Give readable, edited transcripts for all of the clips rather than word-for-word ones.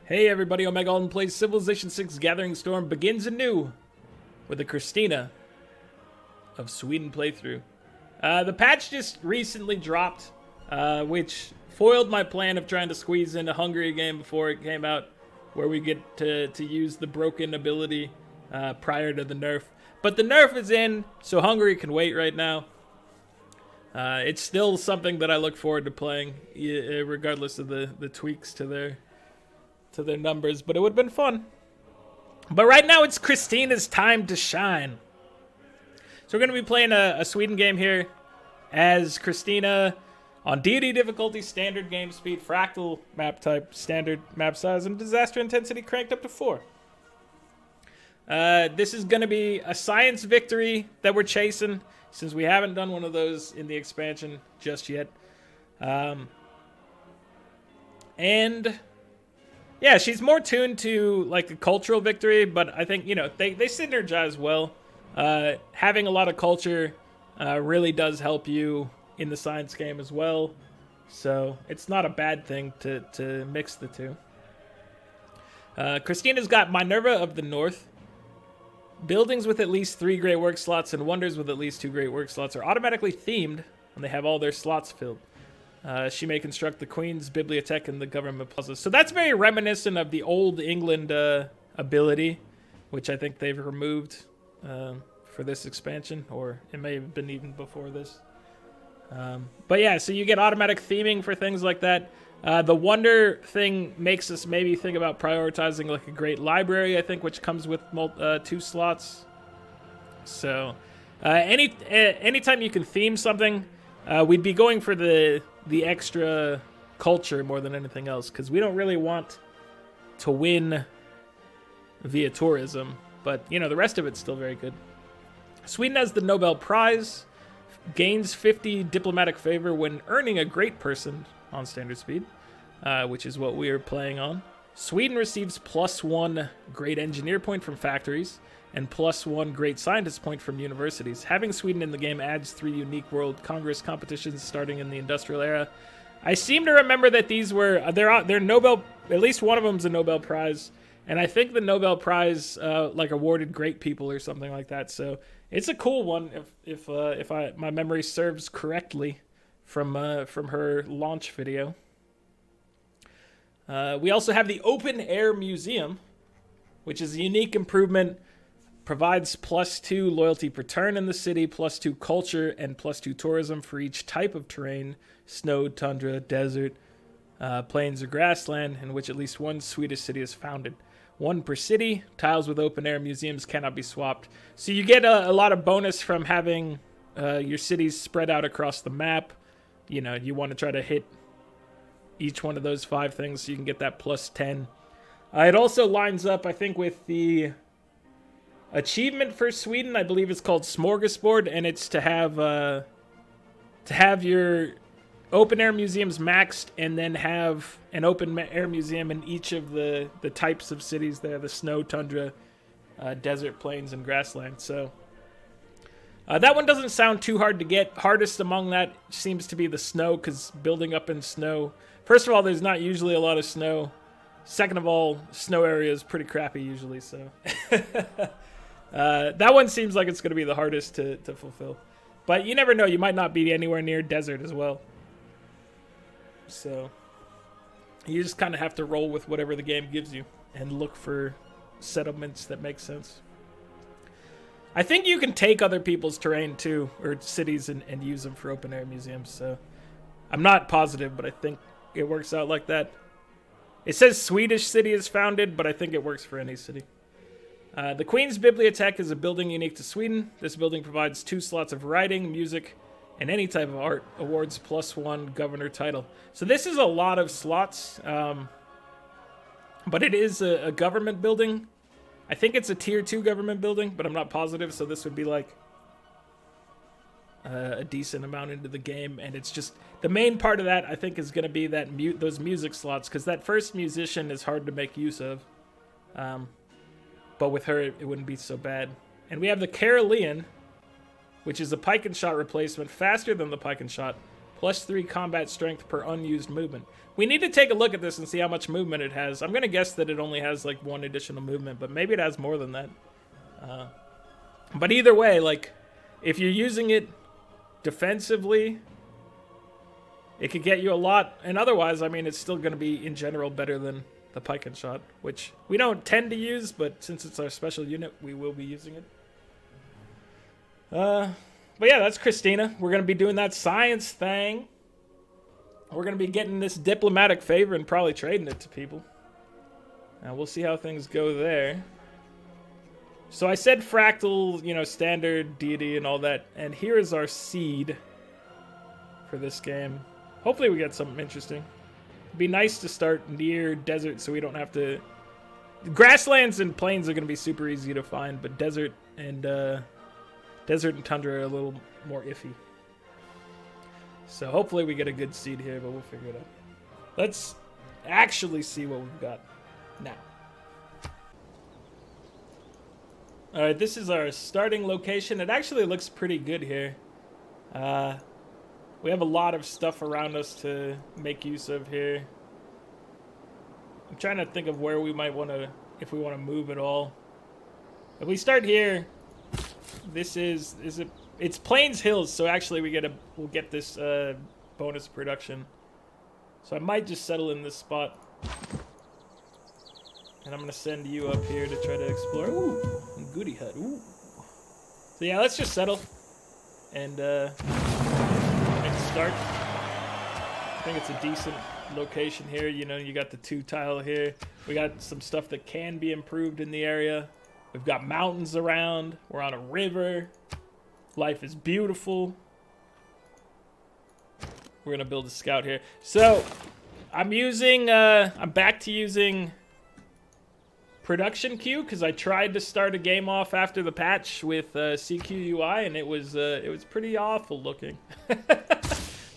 Hey everybody, Omega Alden plays Civilization 6 Gathering Storm begins anew with the Kristina of Sweden playthrough. The patch just recently dropped, which foiled my plan of trying to squeeze in a Hungary game before it came out, where we get to use the broken ability prior to the nerf. But the nerf is in, so Hungary can wait right now. It's still something that I look forward to playing, regardless of the tweaks to their numbers, but it would have been fun. But right now it's Kristina's time to shine. So we're going to be playing a Sweden game here as Kristina on deity difficulty, standard game speed, fractal map type, standard map size, and disaster intensity cranked up to 4. This is going to be a science victory that we're chasing, since we haven't done one of those in the expansion just yet. And yeah, she's more tuned to like a cultural victory, but I think, they synergize well. Having a lot of culture really does help you in the science game as well. So it's not a bad thing to mix the two. Kristina's got Minerva of the North. Buildings with at least 3 great work slots and wonders with at least 2 great work slots are automatically themed when they have all their slots filled. She may construct the Queen's Bibliothèque and the Government Plaza. So that's very reminiscent of the Old England ability, which I think they've removed for this expansion, or it may have been even before this. But yeah, so you get automatic theming for things like that. The wonder thing makes us maybe think about prioritizing like a great library, I think, which comes with 2 slots. So anytime you can theme something, we'd be going for the extra culture more than anything else, because we don't really want to win via tourism, but the rest of it's still very good. Sweden has the Nobel Prize, gains 50 diplomatic favor when earning a great person on standard speed, which is what we are playing on. Sweden receives +1 great engineer point from factories and +1 great scientist point from universities. Having Sweden in the game adds 3 unique World Congress competitions starting in the industrial era. I seem to remember that these were they're Nobel, at least one of them's a Nobel Prize, and I think the Nobel Prize like awarded great people or something like that. So it's a cool one if my memory serves correctly from her launch video. We also have the Open Air Museum, which is a unique improvement. Provides +2 loyalty per turn in the city, +2 culture, and +2 tourism for each type of terrain: snow, tundra, desert, plains, or grassland, in which at least one Swedish city is founded. 1 per city. Tiles with open air museums cannot be swapped. So you get a lot of bonus from having your cities spread out across the map. You want to try to hit each one of those 5 things so you can get that +10. It also lines up, I think, with the achievement for Sweden. I believe it's called Smorgasbord, and it's to have your open air museums maxed, and then have an open air museum in each of the types of cities there: the snow, tundra, desert, plains, and grassland. So that one doesn't sound too hard to get. Hardest among that seems to be the snow, because building up in snow, first of all, there's not usually a lot of snow. Second of all, snow area is pretty crappy usually, so that one seems like it's going to be the hardest to fulfill. But you never know, you might not be anywhere near desert as well. So you just kind of have to roll with whatever the game gives you and look for settlements that make sense. I think you can take other people's terrain too, or cities, and use them for open air museums. So I'm not positive, but I think it works out like that. It says Swedish city is founded, but I think it works for any city. The Queen's Bibliothèque is a building unique to Sweden. This building provides 2 slots of writing, music, and any type of art. Awards +1 governor title. So this is a lot of slots, but it is a government building. I think it's a tier 2 government building, but I'm not positive, so this would be like a decent amount into the game. And it's just, the main part of that, I think, is going to be that those music slots, because that first musician is hard to make use of. But with her, it wouldn't be so bad. And we have the Carolean, which is a pike and shot replacement, faster than the pike and shot, +3 combat strength per unused movement. We need to take a look at this and see how much movement it has. I'm going to guess that it only has like 1 additional movement, but maybe it has more than that. But either way, like, if you're using it defensively, it could get you a lot. And otherwise, I mean, it's still going to be, in general, better than the pike and shot, which we don't tend to use, but since it's our special unit, we will be using it. But yeah, that's Kristina. We're going to be doing that science thing. We're going to be getting this diplomatic favor and probably trading it to people. Now, we'll see how things go there. So I said fractal, you know, standard, deity, and all that. And here is our seed for this game. Hopefully we get something interesting. It'd be nice to start near desert so we don't have to... Grasslands and plains are going to be super easy to find, but desert and tundra are a little more iffy. So hopefully we get a good seed here, but we'll figure it out. Let's actually see what we've got now. Alright, this is our starting location. It actually looks pretty good here. We have a lot of stuff around us to make use of here. I'm trying to think of where we might want to, if we want to move at all. If we start here, this it's Plains Hills, so actually we'll get this bonus production. So I might just settle in this spot. And I'm going to send you up here to try to explore. Ooh, goody hut. Ooh. So yeah, let's just settle and make a start. I think it's a decent location here. You know, you got the 2 tile here. We got some stuff that can be improved in the area. We've got mountains around. We're on a river. Life is beautiful. We're going to build a scout here. So I'm back to using production queue because I tried to start a game off after the patch with CQUI and it was pretty awful looking.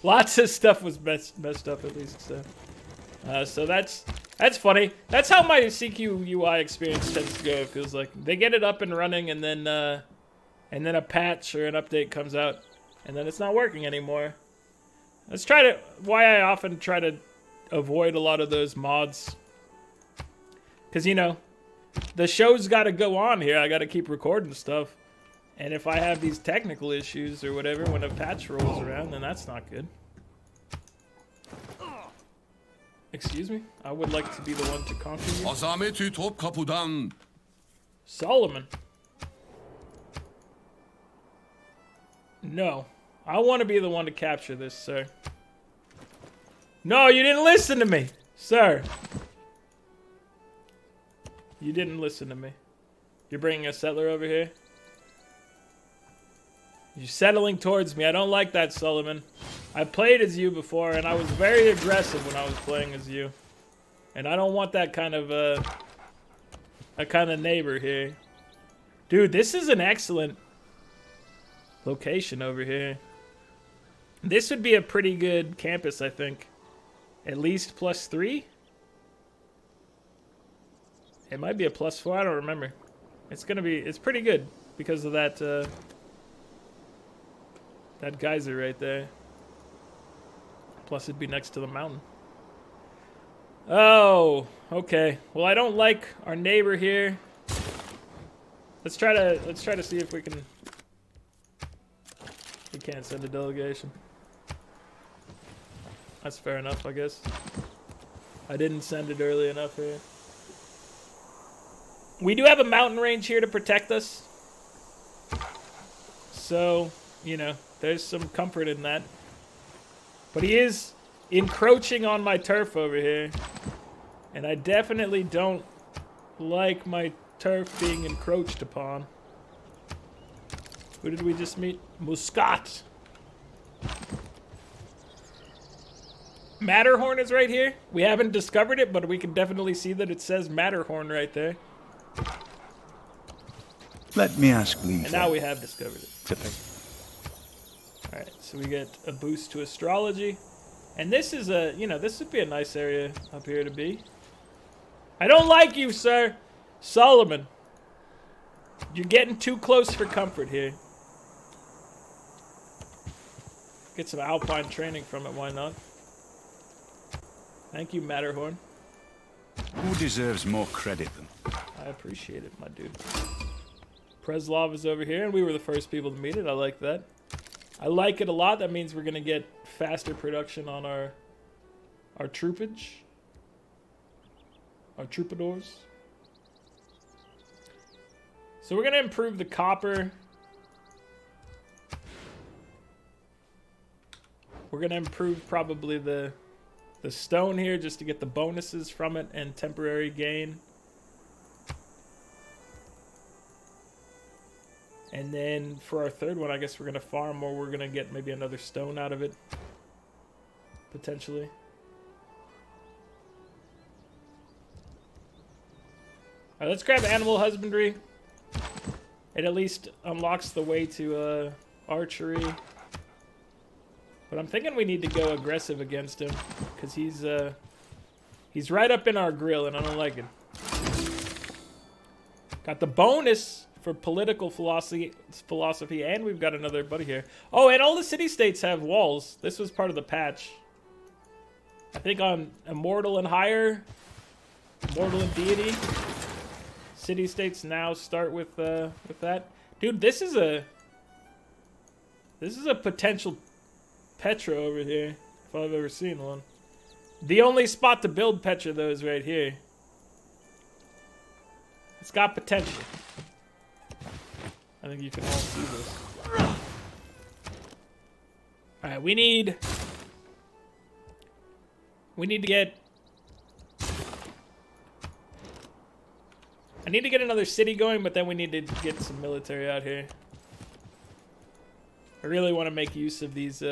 Lots of stuff was messed up at least. So that's funny. That's how my CQUI experience tends to go. It feels like they get it up and running and then a patch or an update comes out and then it's not working anymore. Why I often try to avoid a lot of those mods. Because, you know, the show's got to go on here. I got to keep recording stuff. And if I have these technical issues or whatever when a patch rolls around, then that's not good. Excuse me? I would like to be the one to conquer you. Solomon. No. I want to be the one to capture this, sir. No, you didn't listen to me, sir. You didn't listen to me. You're bringing a settler over here? You're settling towards me. I don't like that, Solomon. I played as you before, and I was very aggressive when I was playing as you. And I don't want that kind of, neighbor here. Dude, this is an excellent location over here. This would be a pretty good campus, I think. At least +3? It might be a +4, I don't remember. It's pretty good because of that, that geyser right there. Plus it'd be next to the mountain. Oh, okay. Well, I don't like our neighbor here. Let's try to see if we can. We can't send a delegation. That's fair enough, I guess. I didn't send it early enough here. We do have a mountain range here to protect us. So, you know, there's some comfort in that. But he is encroaching on my turf over here. And I definitely don't like my turf being encroached upon. Who did we just meet? Muscat. Matterhorn is right here. We haven't discovered it, but we can definitely see that it says Matterhorn right there. Let me ask Lee. And now we have discovered it. Alright, so we get a boost to astrology. And this is a, you know, this would be a nice area up here to be. I don't like you, sir. Solomon. You're getting too close for comfort here. Get some alpine training from it, why not? Thank you, Matterhorn. Who deserves more credit than? I appreciate it, my dude. Preslov is over here, and we were the first people to meet it. I like that. I like it a lot. That means we're going to get faster production on our troopage. Our troubadours. So we're going to improve the copper. We're going to improve probably the stone here just to get the bonuses from it and temporary gain. And then for our third one, I guess we're going to farm, or we're going to get maybe another stone out of it. Potentially. Alright, let's grab animal husbandry. It at least unlocks the way to archery. But I'm thinking we need to go aggressive against him, because he's right up in our grill, and I don't like it. Got the bonus for political philosophy, and we've got another buddy here. Oh, and all the city-states have walls. This was part of the patch. I think on Immortal and higher, Immortal and Deity, city-states now start with that. Dude, this is a potential Petra over here, if I've ever seen one. The only spot to build Petra, though, is right here. It's got potential. I think you can all see this. Alright, we need to get... I need to get another city going, but then we need to get some military out here. I really want to make use of these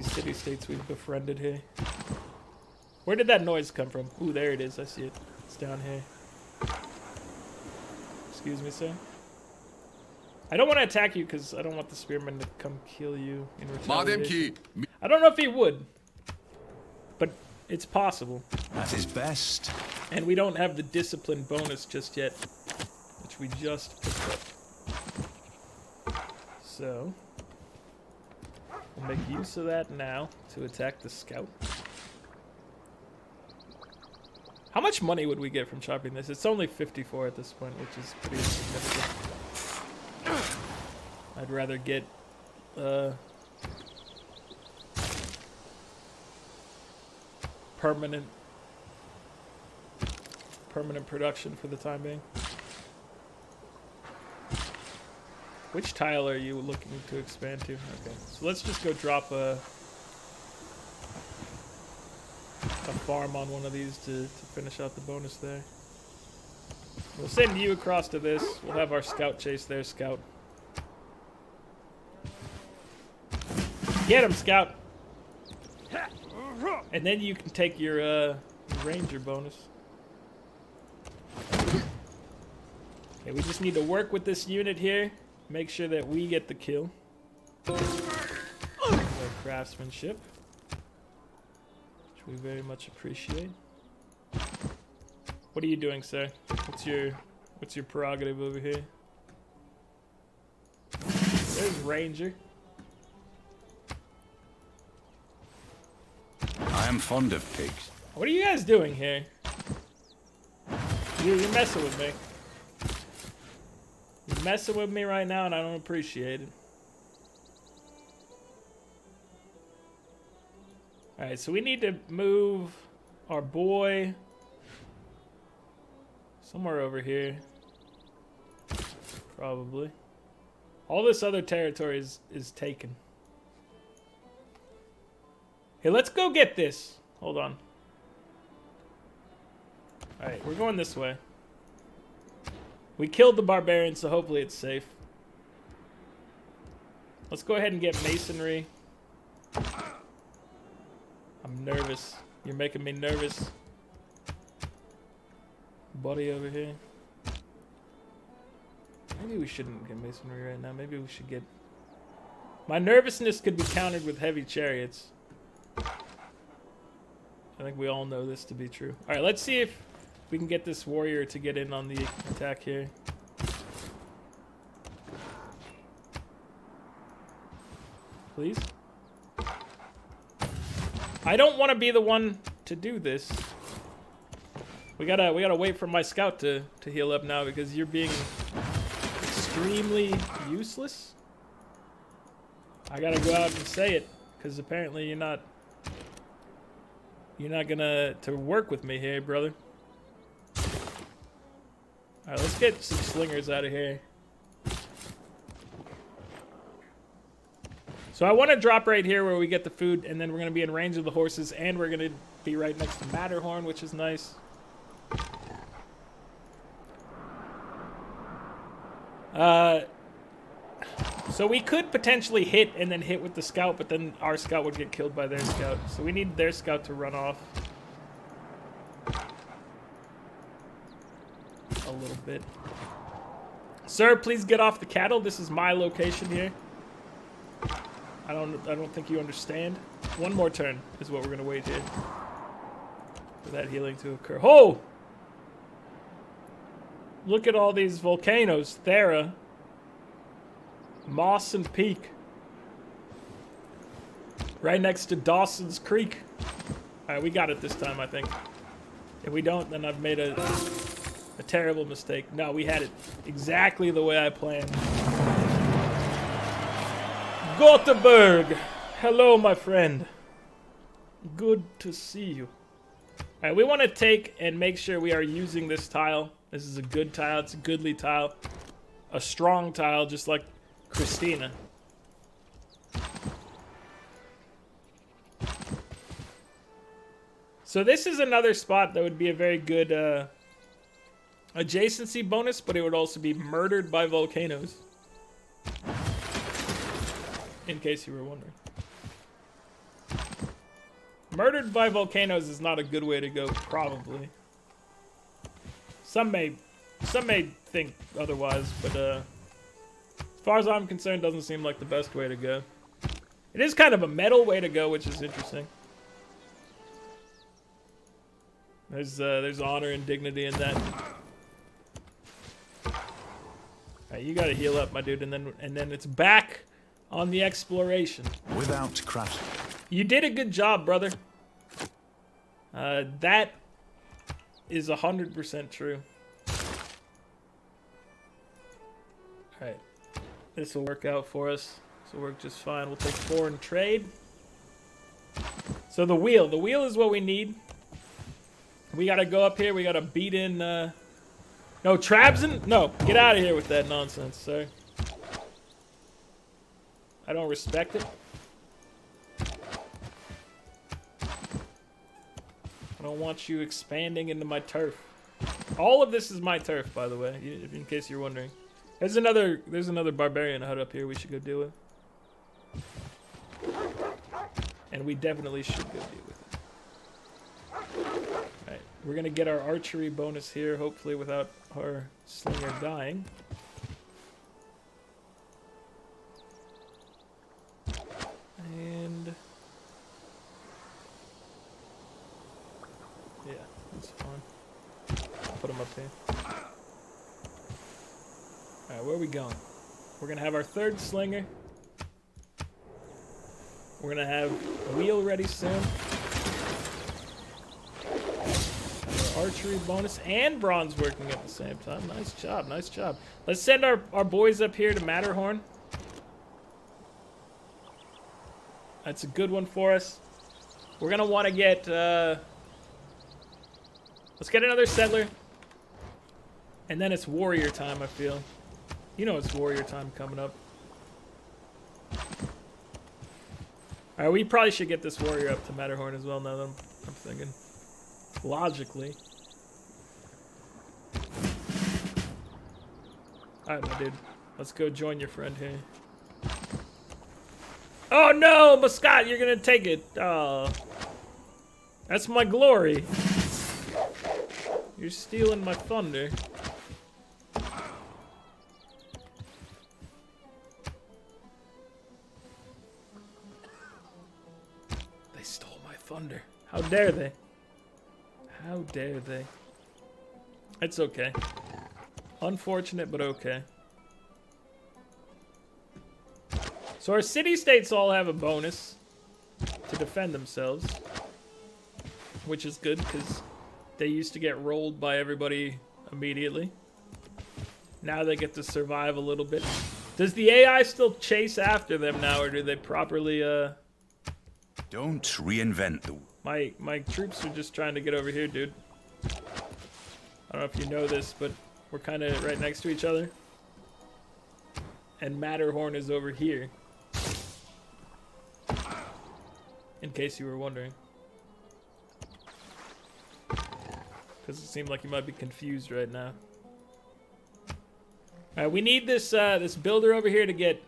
city-states we've befriended here. Where did that noise come from? Ooh, there it is. I see it. It's down here. Excuse me, sir. I don't want to attack you because I don't want the spearman to come kill you in retaliation. I don't know if he would, but it's possible. At his best. And we don't have the discipline bonus just yet, which we just picked up. So, we'll make use of that now to attack the scout. How much money would we get from chopping this? It's only 54 at this point, which is pretty significant. I'd rather get permanent production for the time being. Which tile are you looking to expand to? Okay, so let's just go drop a farm on one of these to finish out the bonus there. We'll send you across to this. We'll have our scout chase their scout. Get him, scout! And then you can take your ranger bonus. Okay, we just need to work with this unit here. Make sure that we get the kill. Our craftsmanship, which we very much appreciate. What are you doing, sir? What's your prerogative over here? There's ranger. I am fond of pigs. What are you guys doing here? You're messing with me. You're messing with me right now, and I don't appreciate it. Alright, so we need to move our boy somewhere over here. Probably. All this other territory is taken. Hey, let's go get this. Hold on. Alright, we're going this way. We killed the barbarian, so hopefully it's safe. Let's go ahead and get masonry. I'm nervous. You're making me nervous. Buddy over here. Maybe we shouldn't get masonry right now. Maybe we should get... My nervousness could be countered with heavy chariots. I think we all know this to be true. Alright, let's see if we can get this warrior to get in on the attack here. please. I don't want to be the one to do this. We gotta wait for my scout to heal up now because you're being extremely useless. I gotta go out and say it because apparently you're not gonna work with me here, brother. All right, let's get some slingers out of here. So I want to drop right here where we get the food, and then we're going to be in range of the horses, and we're going to be right next to Matterhorn, which is nice. So we could potentially hit and then hit with the scout, but then our scout would get killed by their scout. So we need their scout to run off a little bit. Sir, please get off the cattle. This is my location here. I don't think you understand. One more turn is what we're gonna wait here for that healing to occur. Oh! Look at all these volcanoes. Thera, Moss and Peak. Right next to Dawson's Creek. Alright, we got it this time, I think. If we don't, then I've made a terrible mistake. No, we had it exactly the way I planned. Goteborg! Hello, my friend. Good to see you. Alright, we want to take and make sure we are using this tile. This is a good tile. It's a goodly tile. A strong tile, just like Kristina. So this is another spot that would be a very good adjacency bonus, but it would also be murdered by volcanoes. In case you were wondering. Murdered by volcanoes is not a good way to go, probably. Some may think otherwise, but as far as I'm concerned, doesn't seem like the best way to go. It is kind of a metal way to go, which is interesting. There's honor and dignity in that. Alright, you gotta heal up, my dude, and then it's back on the exploration. Without crashing. You did a good job, brother. That is 100% true. Alright. This will work out for us. This will work just fine. We'll take foreign trade. So the wheel. The wheel is what we need. We gotta go up here. We gotta beat in, no, Trabzon? No, get out of here with that nonsense, sir. I don't respect it. I don't want you expanding into my turf. All of this is my turf, by the way, in case you're wondering. There's another barbarian hut up here we should go deal with. And we definitely should go deal with it. Alright, we're gonna get our archery bonus here, hopefully without our slinger dying. And yeah, that's fine. Put him up here. Alright, where are we going? We're gonna have our third slinger. We're gonna have a wheel ready soon. Our archery bonus and bronze working at the same time. Nice job, nice job. Let's send our boys up here to Matterhorn. That's a good one for us. We're gonna want to get, let's get another settler. And then it's warrior time, I feel. You know it's warrior time coming up. Alright, we probably should get this warrior up to Matterhorn as well now that I'm thinking. Logically. Alright, my dude. Let's go join your friend here. Oh no, Muscat, you're gonna take it. Oh, that's my glory. You're stealing my thunder. They stole my thunder. How dare they? How dare they? It's okay. Unfortunate, but okay. So our city-states all have a bonus to defend themselves, which is good because they used to get rolled by everybody immediately. Now they get to survive a little bit. Does the AI still chase after them now, or do they properly, Don't reinvent the... My troops are just trying to get over here, dude. I don't know if you know this, but we're kind of right next to each other. And Matterhorn is over here. In case you were wondering. Because it seemed like you might be confused right now. Alright, we need this this builder over here to get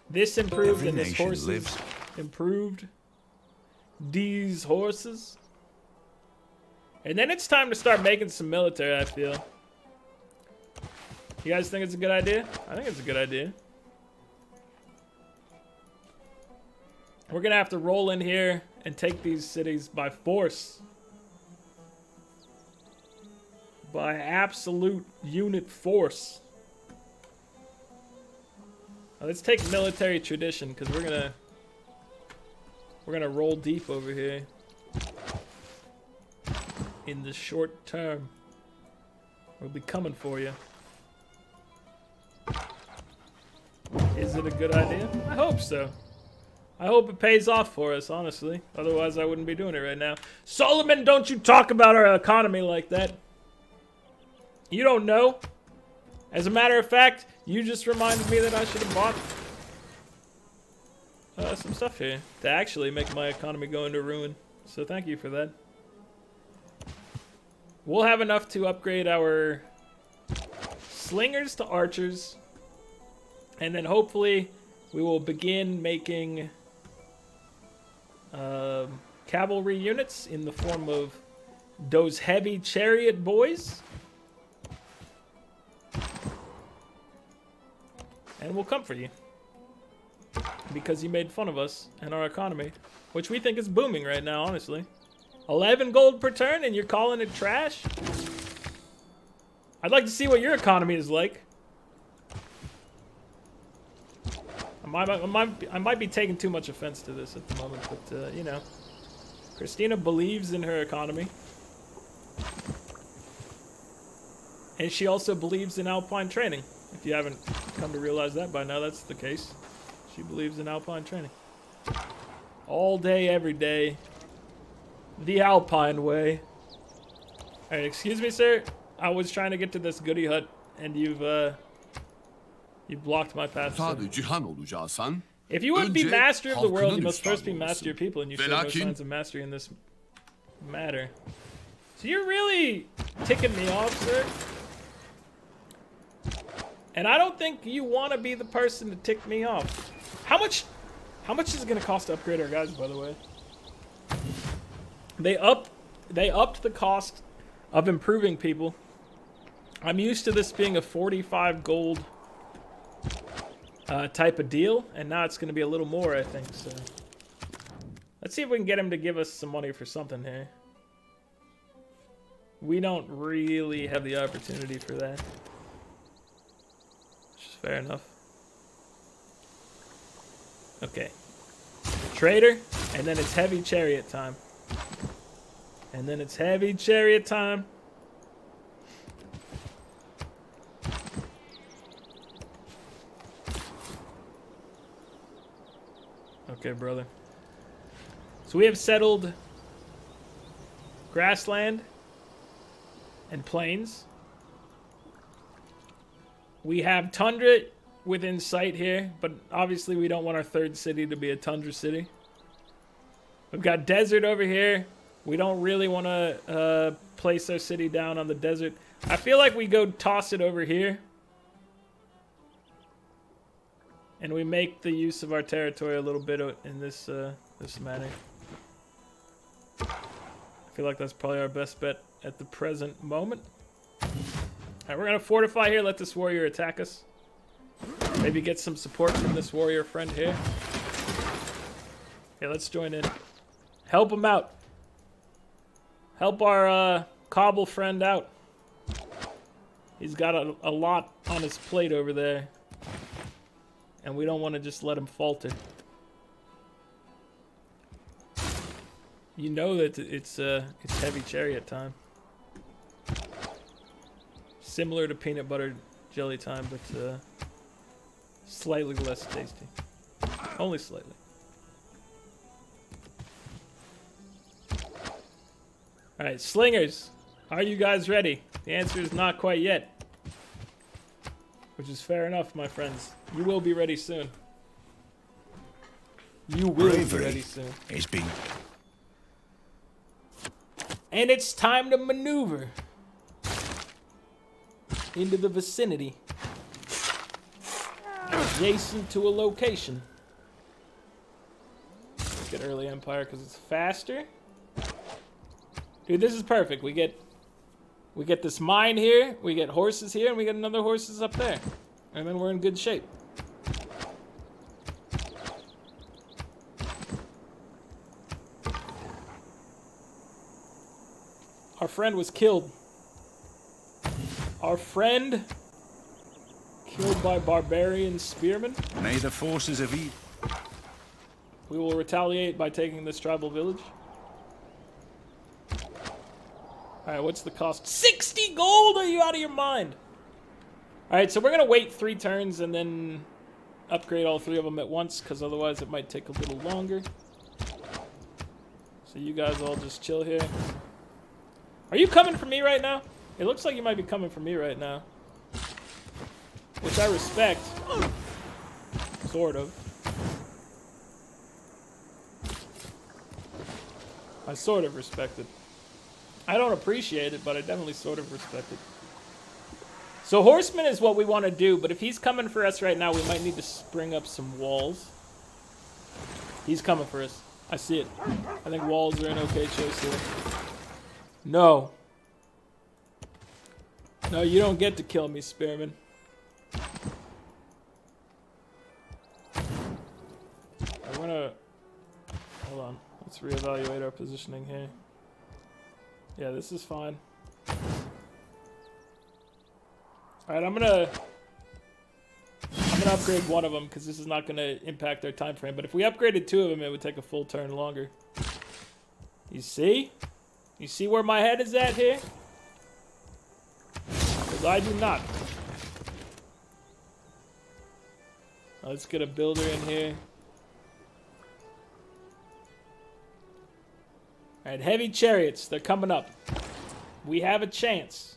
this improved and this horses improved. These horses. And then it's time to start making some military, I feel. You guys think it's a good idea? I think it's a good idea. We're gonna have to roll in here and take these cities by force. By absolute unit force. Now let's take military tradition, because we're gonna roll deep over here in the short term. We'll be coming for you. Is it a good idea? I hope so. I hope it pays off for us, honestly. Otherwise, I wouldn't be doing it right now. Solomon, don't you talk about our economy like that. You don't know. As a matter of fact, you just reminded me that I should have bought some stuff here to actually make my economy go into ruin. So thank you for that. We'll have enough to upgrade our slingers to archers. And then hopefully we will begin making cavalry units in the form of those heavy chariot boys. And we'll come for you. Because you made fun of us and our economy, which we think is booming right now, honestly. 11 gold per turn and you're calling it trash? I'd like to see what your economy is like. I might be taking too much offense to this at the moment, but, you know. Kristina believes in her economy. And she also believes in alpine training. If you haven't come to realize that by now, that's the case. She believes in alpine training. All day, every day. The alpine way. Alright, excuse me, sir. I was trying to get to this goody hut, and you've blocked my path. If you want to be master of the world, you must first be master of your people, and you show no signs of mastery in this matter. So you're really ticking me off, sir? And I don't think you want to be the person to tick me off. How much is it going to cost to upgrade our guys, by the way? They upped the cost of improving people. I'm used to this being a 45 gold type of deal, and now it's going to be a little more, I think. So let's see if we can get him to give us some money for something here. We don't really have the opportunity for that. Which is fair enough. Okay. Trader, and then it's heavy chariot time. And then it's heavy chariot time. Okay, brother. So we have settled grassland and plains. We have tundra within sight here, but obviously we don't want our third city to be a tundra city. We've got desert over here. We don't really want to place our city down on the desert. I feel like we go toss it over here. And we make the use of our territory a little bit in this this manner. I feel like that's probably our best bet at the present moment. Alright, we're going to fortify here, let this warrior attack us. Maybe get some support from this warrior friend here. Okay, let's join in. Help him out. Help our cobble friend out. He's got a lot on his plate over there. and we don't want to just let him falter. You know that it's heavy chariot time. Similar to peanut butter jelly time, but slightly less tasty. Only slightly. Alright, slingers. Are you guys ready? The answer is not quite yet. Which is fair enough, my friends. You will be ready soon. You will be ready soon. It's been... And it's time to maneuver into the vicinity adjacent to a location. Let's get early empire because it's faster. Dude, this is perfect. We get this mine here, we get horses here, and we get another horses up there. And then we're in good shape. Our friend was killed. Our friend killed by barbarian spearmen. May the forces of evil... We will retaliate by taking this tribal village. Alright, what's the cost? 60 gold! Are you out of your mind? Alright, so we're going to wait 3 turns and then upgrade all 3 of them at once, because otherwise it might take a little longer. So you guys all just chill here. Are you coming for me right now? It looks like you might be coming for me right now. Which I respect. Sort of. I sort of respect it. I don't appreciate it, but I definitely sort of respect it. So horseman is what we want to do, but if he's coming for us right now, we might need to spring up some walls. He's coming for us. I see it. I think walls are an okay choice here. No. No, you don't get to kill me, Spearman. I'm gonna... Hold on. Let's reevaluate our positioning here. Yeah, this is fine. Alright, I'm gonna upgrade one of them because this is not gonna impact our time frame. But if we upgraded 2 of them, it would take a full turn longer. You see? You see where my head is at here? Because I do not. Let's get a builder in here. Alright, heavy chariots. They're coming up. We have a chance.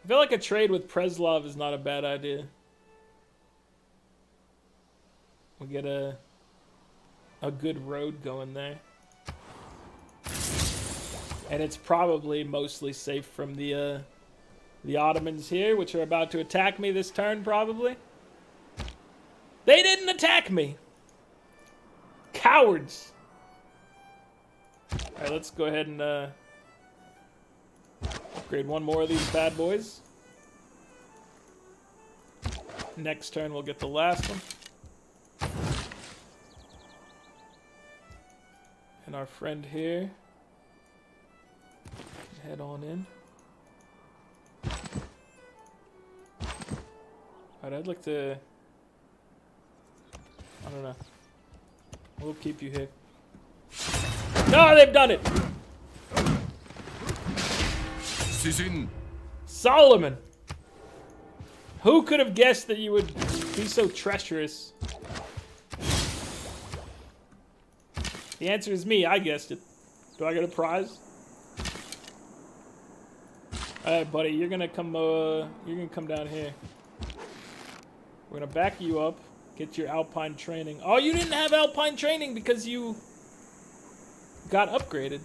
I feel like a trade with Preslov is not a bad idea. We get a good road going there. And it's probably mostly safe from the Ottomans here, which are about to attack me this turn, probably. They didn't attack me! Cowards! Alright, let's go ahead and upgrade one more of these bad boys. Next turn we'll get the last one. And our friend here. Head on in. Alright, I'd like to... I don't know. We'll keep you here. No, they've done it! Solomon! Who could have guessed that you would be so treacherous? The answer is me. I guessed it. Do I get a prize? Alright, buddy. You're gonna come down here. We're gonna back you up. Get your Alpine training. Oh, you didn't have Alpine training because you got upgraded.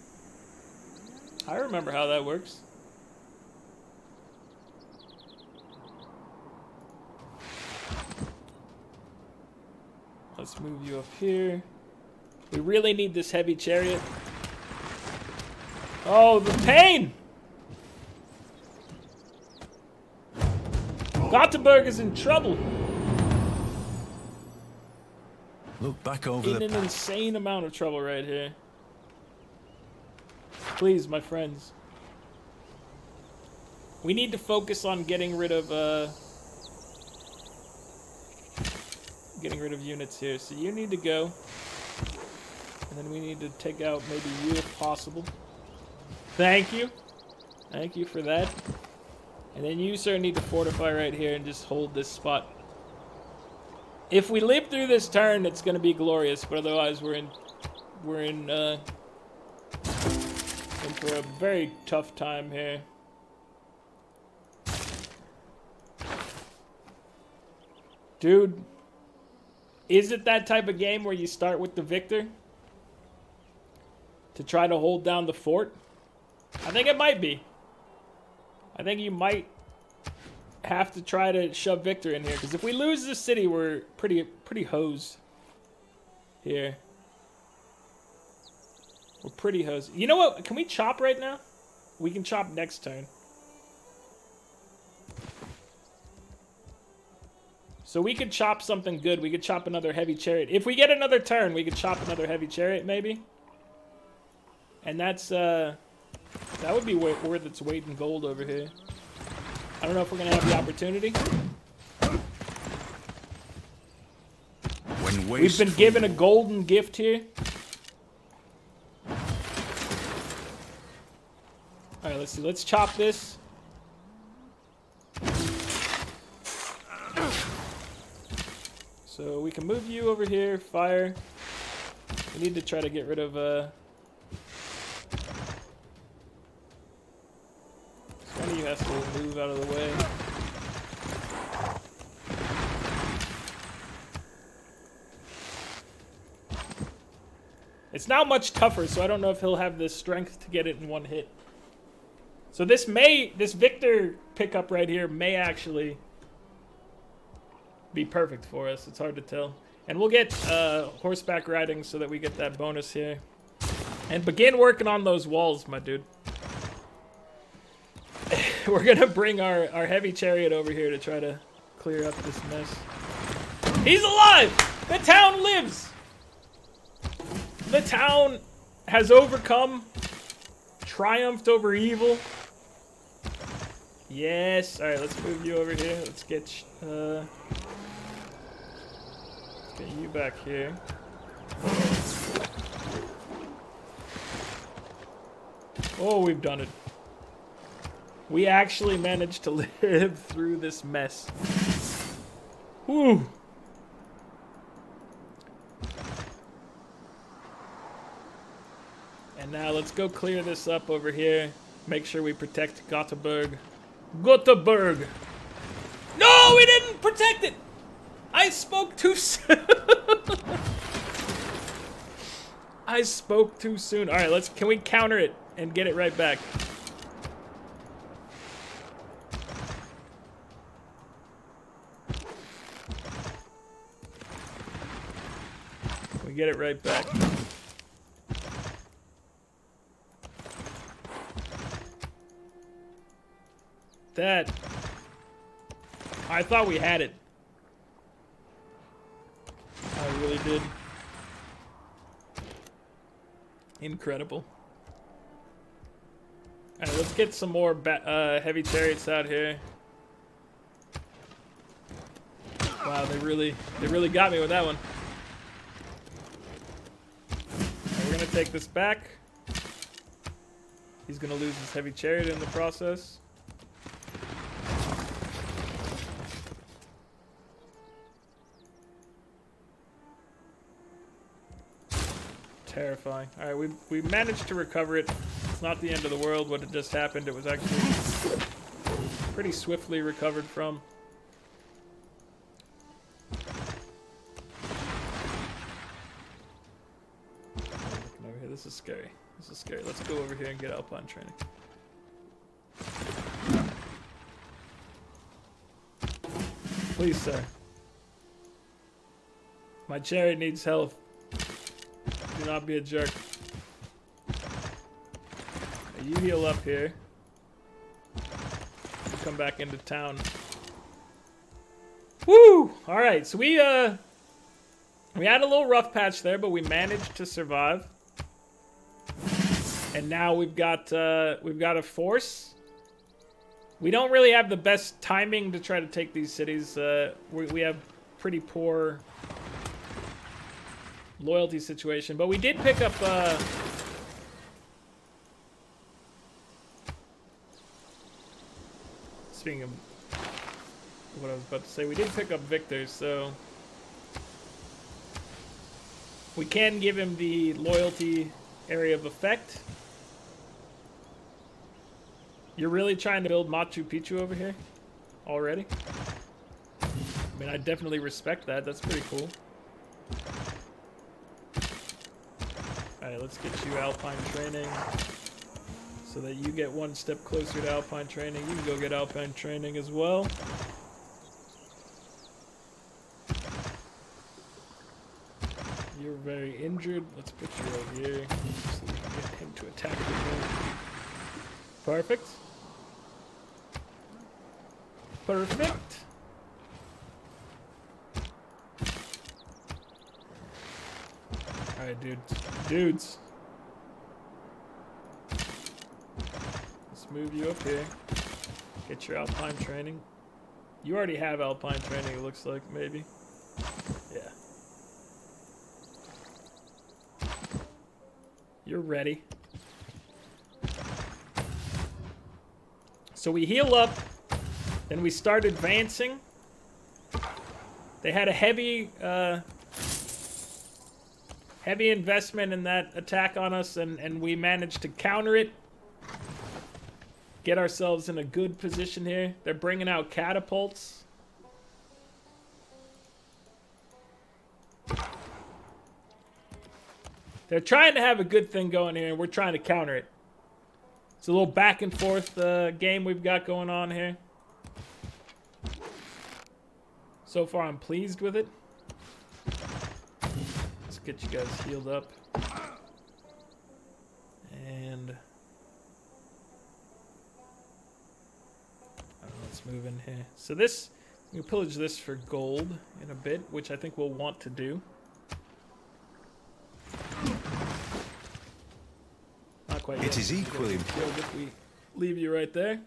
I remember how that works. Let's move you up here. We really need this heavy chariot. Oh, the pain! Goteborg is in trouble. Look back over In an insane amount of trouble right here. Please, my friends. We need to focus on getting rid of units here. So you need to go. And then we need to take out maybe you if possible. Thank you. Thank you for that. And then you, sir, need to fortify right here and just hold this spot. If we live through this turn, it's going to be glorious. But otherwise, we're in for a very tough time here. Dude, is it that type of game where you start with the victor to try to hold down the fort? I think it might be. I think you might have to try to shove victor in here, because if we lose this city, we're pretty hosed here. We're pretty hosed. You know what? Can we chop right now? We can chop next turn. So we could chop something good. We could chop another heavy chariot. If we get another turn, we could chop another heavy chariot, maybe. And that's, that would be worth its weight in gold over here. I don't know if we're going to have the opportunity. We've been given a golden gift here. Alright, let's see. Let's chop this. So we can move you over here, fire. We need to try to get rid of, one of you has to move out of the way. It's now much tougher, so I don't know if he'll have the strength to get it in one hit. So this Victor pickup right here may actually be perfect for us. It's hard to tell. And we'll get horseback riding so that we get that bonus here. And begin working on those walls, my dude. We're gonna bring our heavy chariot over here to try to clear up this mess. He's alive! The town lives! The town has overcome, triumphed over evil. Yes. Alright, let's move you over here. Let's get you back here. Oh, we've done it. We actually managed to live through this mess. Whew. And now let's go clear this up over here. Make sure we protect Goteborg. Goteborg! No, we didn't protect it! I spoke too soon. I spoke too soon. Alright, can we counter it and get it right back? We get it right back. That. I thought we had it. I really did. Incredible. Alright, let's get some more heavy chariots out here. Wow, they really got me with that one. Right, we're gonna take this back. He's gonna lose his heavy chariot in the process. Terrifying. Alright, we managed to recover it. It's not the end of the world what had just happened. It was actually pretty swiftly recovered from. Over here. This is scary. This is scary. Let's go over here and get Alpine training. Please, sir. My chariot needs health. Do not be a jerk. You heal up here. You come back into town. Woo! Alright, so we had a little rough patch there, but we managed to survive. And now we've got a force We don't really have the best timing to try to take these cities. We have pretty poor loyalty situation, but we did pick up speaking of what I was about to say, we did pick up victors, so we can give him the loyalty area of effect. You're really trying to build Machu Picchu over here already? I mean, I definitely respect that. That's pretty cool. Alright, let's get you Alpine training so that you get one step closer to Alpine training. You can go get Alpine training as well. You're very injured. Let's put you over here so we can get him to attack again. Perfect. Perfect. Alright, dudes. Dudes. Let's move you up here. Get your Alpine training. You already have Alpine training, it looks like, maybe. Yeah. You're ready. So we heal up, then we start advancing. They had a heavy investment in that attack on us, and we managed to counter it. Get ourselves in a good position here. They're bringing out catapults. They're trying to have a good thing going here, and we're trying to counter it. It's a little back and forth game we've got going on here. So far, I'm pleased with it. Let's get you guys healed up. And let's move in here. So this, we pillage this for gold in a bit, which I think we'll want to do. Not quite yet. It is equally important if we leave you right there.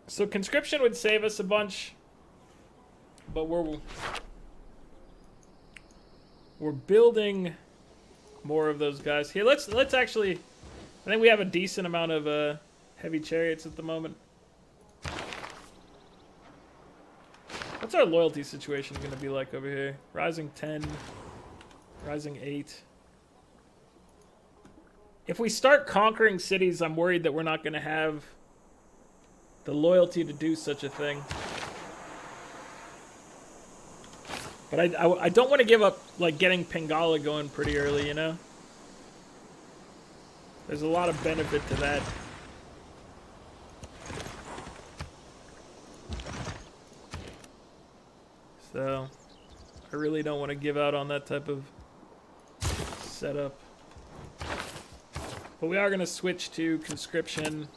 So conscription would save us a bunch, but we're building more of those guys here. Let's actually, I think we have a decent amount of heavy chariots at the moment. What's our loyalty situation going to be like over here? Rising 10, rising 8. If we start conquering cities, I'm worried that we're not going to have the loyalty to do such a thing. But I don't want to give up, like, getting Pingala going pretty early, you know? There's a lot of benefit to that. So, I really don't want to give out on that type of setup. But we are going to switch to conscription.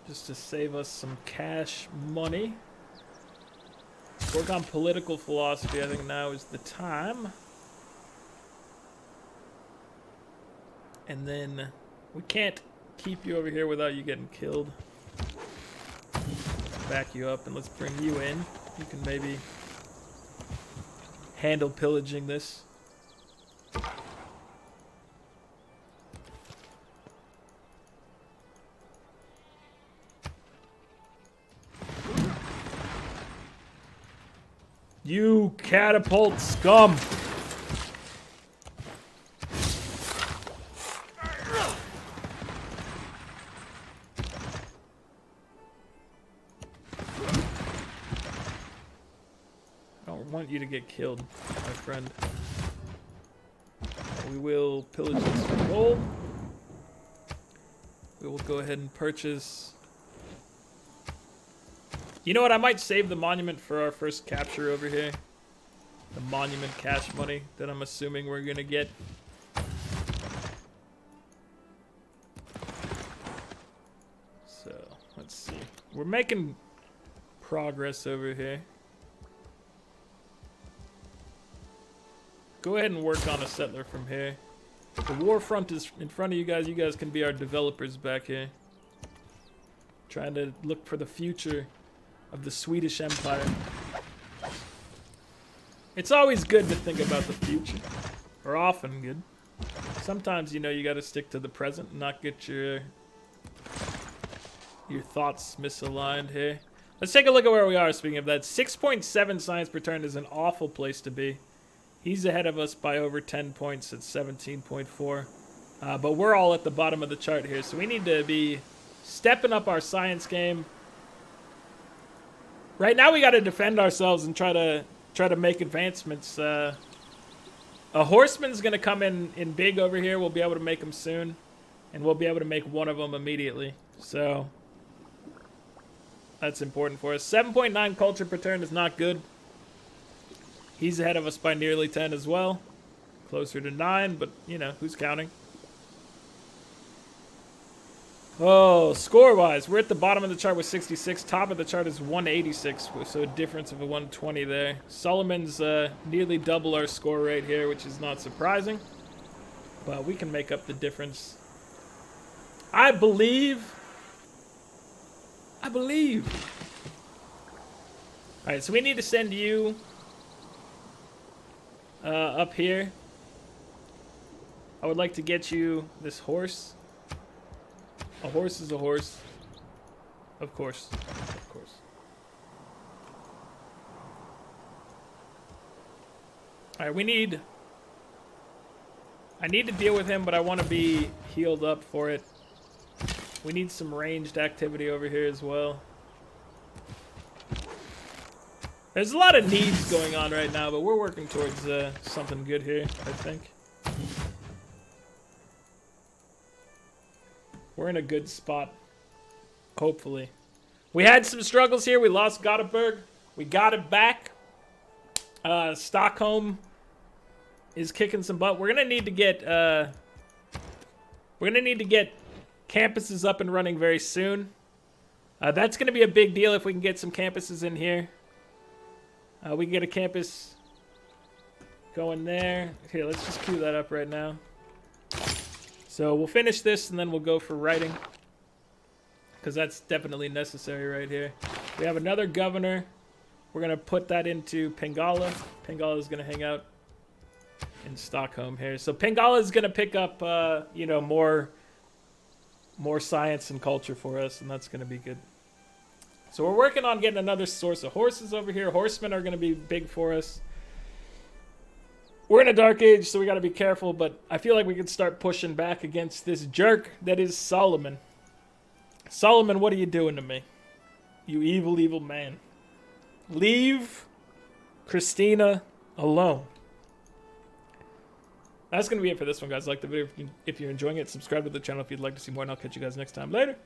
Just to save us some cash money. Work on political philosophy. I think now is the time. And then we can't keep you over here without you getting killed. Let's back you up and let's bring you in. You can maybe handle pillaging this. You catapult scum! I don't want you to get killed, my friend. We will pillage this for gold. We will go ahead and purchase. You know what? I might save the monument for our first capture over here. The monument cash money that I'm assuming we're gonna get. So, let's see. We're making progress over here. go ahead and work on a settler from here. The war front is in front of you guys. You guys can be our developers back here. Trying to look for the future of the Swedish Empire. It's always good to think about the future. Or often good. Sometimes, you know, you gotta stick to the present and not get your thoughts misaligned here. Let's take a look at where we are, speaking of that. 6.7 science per turn is an awful place to be. He's ahead of us by over 10 points at 17.4. But we're all at the bottom of the chart here, so we need to be stepping up our science game. Right now we gotta defend ourselves and try to make advancements. A horseman's gonna come in big over here. We'll be able to make them soon. And we'll be able to make one of them immediately. So that's important for us. 7.9 culture per turn is not good. He's ahead of us by nearly 10 as well. Closer to 9, but, you know, who's counting? Oh, score-wise, we're at the bottom of the chart with 66. Top of the chart is 186, so a difference of a 120 there. Solomon's nearly double our score rate here, which is not surprising. But we can make up the difference. I believe. Alright, so we need to send you up here. I would like to get you this horse. A horse is a horse. Of course. Of course. Alright, I need to deal with him, but I want to be healed up for it. We need some ranged activity over here as well. There's a lot of needs going on right now, but we're working towards something good here, I think. We're in a good spot, hopefully. We had some struggles here. We lost Goteborg. We got it back. Stockholm is kicking some butt. We're gonna need to get campuses up and running very soon. That's gonna be a big deal if we can get some campuses in here. We can get a campus going there. Here, let's just queue that up right now. So we'll finish this and then we'll go for writing, because that's definitely necessary right here. We have another governor. We're gonna put that into Pengala. Pengala is gonna hang out in Stockholm here. So Pengala is gonna pick up, you know, more science and culture for us, and that's gonna be good. So we're working on getting another source of horses over here. Horsemen are gonna be big for us. We're in a dark age, so we gotta be careful, but I feel like we can start pushing back against this jerk that is Solomon. Solomon, what are you doing to me? You evil, evil man. Leave Kristina alone. That's going to be it for this one, guys. Like the video if you're enjoying it. Subscribe to the channel if you'd like to see more, and I'll catch you guys next time. Later.